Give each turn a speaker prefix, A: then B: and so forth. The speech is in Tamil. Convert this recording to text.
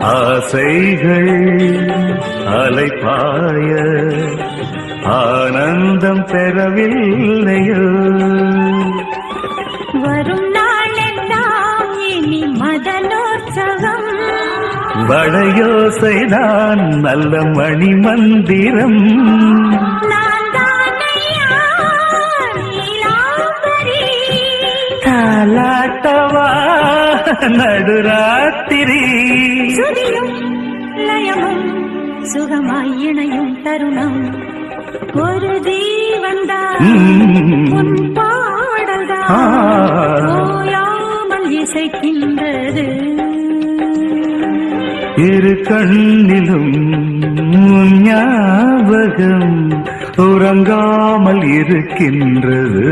A: ஆசைகள் அலைப்பாய ஆனந்தம் பெறவில்லையோ
B: வரும் நாளெல்லாம் இனி மதனோற்சவம்
A: வளையோசைதான் நல்ல மணி மந்திரம் தாலாட்டவா நடுராத்திரி
B: சுதியும் லயமும் சுகமாய் இணையும் தருணம் ஒரு ஜீவன்தான் உன் பாடல்தான் ஓயாமல் இசைக்கின்றது
A: இரு கண்ணிலும் உன் ஞாபகம் உறங்காமல் இருக்கின்றது